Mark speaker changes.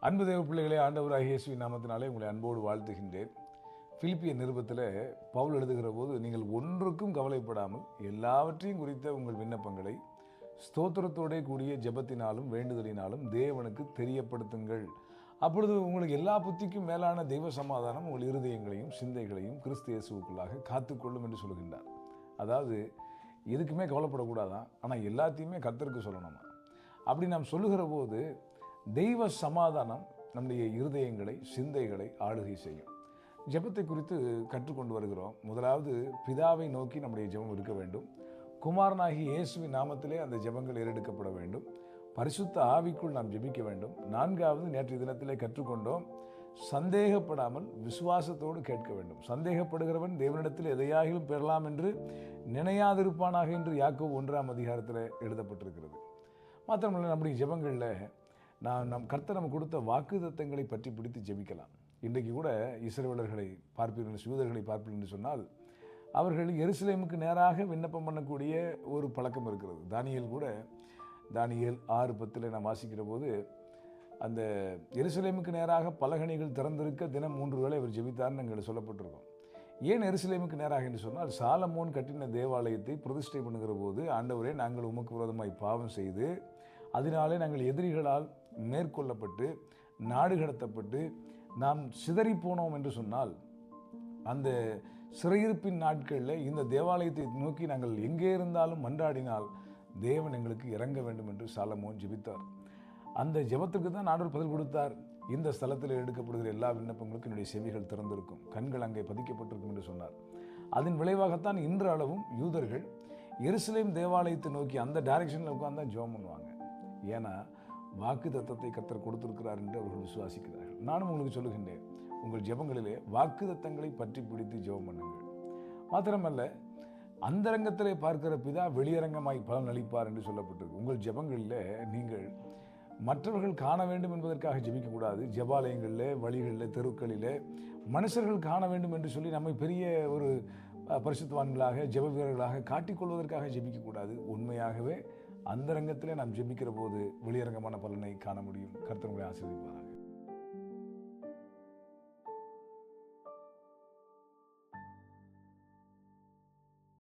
Speaker 1: அன்பு தேவ பிள்ளைகளே, ஆண்டவராகிய இயேசுவின் நாமத்தினாலே உங்களை அன்போடு வாழ்த்துகின்றேன். பிலிப்பியர் நிருபத்தில் பவுல் எழுதுகிற போது, நீங்கள் ஒன்றுக்கும் கவலைப்படாமல் எல்லாவற்றையும் குறித்த உங்கள் விண்ணப்பங்களை ஸ்தோத்திரத்தோடே கூடிய ஜெபத்தினாலும் வேண்டுதலினாலும் தேவனுக்கு தெரியப்படுத்துங்கள். அப்பொழுது உங்களுக்கு எல்லா புத்திக்கும் மேலான தெய்வ சமாதானம் உங்கள் இருதயங்களையும் சிந்தைகளையும் கிறிஸ்து இயேசுவுக்குள்ளாக காத்துக்கொள்ளும் என்று சொல்கின்றார். அதாவது எதுக்குமே கவலைப்படக்கூடாதான், ஆனால் எல்லாத்தையுமே கர்த்தருக்கு சொல்லணுமா. அப்படி நாம் சொல்லுகிற போது தெய்வ சமாதானம் நம்முடைய இருதயங்களை சிந்தைகளை ஆளுகை செய்யும். ஜெபத்தை குறித்து கற்றுக்கொண்டு வருகிறோம். முதலாவது பிதாவை நோக்கி நம்முடைய ஜெபம் இருக்க வேண்டும். குமாரனாகி இயேசுவின் நாமத்திலே அந்த ஜெபங்கள் ஏறெடுக்கப்பட வேண்டும். பரிசுத்த ஆவிக்குள் நாம் ஜெபிக்க வேண்டும். நான்காவது, நேற்றைய தினத்திலே கற்றுக்கொண்டோம், சந்தேகப்படாமல் விசுவாசத்தோடு கேட்க வேண்டும். சந்தேகப்படுகிறவன் தேவனிடத்தில் எதையாகிலும் பெறலாம் என்று நினையாதிருப்பானாக என்று யாக்கோபு 1ஆம் அதிகாரத்தில் எழுதப்பட்டிருக்கிறது. மாத்திரமல்ல, நம்முடைய ஜெபங்களில் நம் கர்த்தர் நமக்கு கொடுத்த வாக்குத்தத்தங்களை பற்றி பிடித்து ஜெபிக்கலாம். இன்றைக்கு கூட இஸ்ரவேலர்களை பார்ப்பீர்கள், யூதர்களை பார்ப்பீர்கள் என்று சொன்னால் அவர்கள் எருசலேமுக்கு நேராக விண்ணப்பம் பண்ணக்கூடிய ஒரு பழக்கம் இருக்கிறது. தானியேல் கூட தானியேல் 6:10 நாம் வாசிக்கிற போது, அந்த எருசலேமுக்கு நேராக பலகணிகள் திறந்திருக்க தினம் 3 வேளை அவர் ஜெபித்தார்னு எங்களுக்கு சொல்லப்பட்டிருக்கோம். ஏன் எருசலேமுக்கு நேராக என்று சொன்னால், சாலமோன் கட்டின தேவாலயத்தை பிரதிஷ்டை பண்ணுகிற போது, ஆண்டவரே, நாங்கள் உமக்கு விரோதமாய் பாவம் செய்து அதனாலே நாங்கள் எதிரிகளால் மேற்கொள்ளப்பட்டு நாடு கடத்தப்பட்டு நாம் சிதறி போனோம் என்று சொன்னால், அந்த சிறையிருப்பின் நாட்களில் இந்த தேவாலயத்தை நோக்கி நாங்கள் எங்கே இருந்தாலும் மன்றாடினால் தேவன் எங்களுக்கு இறங்க வேண்டும் என்று சாலமோன் ஜெபித்தார். அந்த ஜெபத்துக்கு தான் ஆண்டவர் பதில் கொடுத்தார். இந்த ஸ்தலத்தில் எடுக்கப்படுகிற எல்லா விண்ணப்பங்களுக்கும் என்னுடைய செவிகள் திறந்திருக்கும், கண்கள் அங்கே பதிக்கப்பட்டிருக்கும் என்று சொன்னார். அதன் விளைவாகத்தான் இன்று அளவும் யூதர்கள் எருசலேம் தேவாலயத்தை நோக்கி அந்த டைரக்ஷனில் உட்கார்ந்து தான் ஜெபம் பண்ணுவாங்க. ஏன்னா வாக்கு தத்தத்தை கர்த்தர் கொடுத்திருக்கிறார் என்று அவர்கள் விசுவாசிக்கிறார்கள். நானும் உங்களுக்கு சொல்லுகின்றேன், உங்கள் ஜெபங்களிலே வாக்கு தத்தங்களை பற்றி பிடித்து ஜெபம் பண்ணுங்கள். மாத்திரமல்ல, அந்தரங்கத்திலே பார்க்கிற பிதா வெளியரங்கமாய் பலன் அளிப்பார் என்று சொல்லப்பட்டிருக்கு. உங்கள் ஜெபங்களில் நீங்கள் மற்றவர்கள் காண வேண்டும் என்பதற்காக ஜெபிக்கக்கூடாது. ஜெபாலயங்களில், வழிகளில், தெருக்களில் மனுஷர்கள் காண வேண்டும் என்று சொல்லி நம்மை பெரிய ஒரு பரிசுத்தவான்களாக ஜெப வீரர்களாக காட்டிக்கொள்வதற்காக ஜெபிக்கக்கூடாது. உண்மையாகவே அந்தரங்கத்திலே நாம் ஜெபிக்கிற போது வெளியரங்கமான பலனை காண முடியும். கர்த்தர் உங்களை ஆசீர்வதிப்பாராக.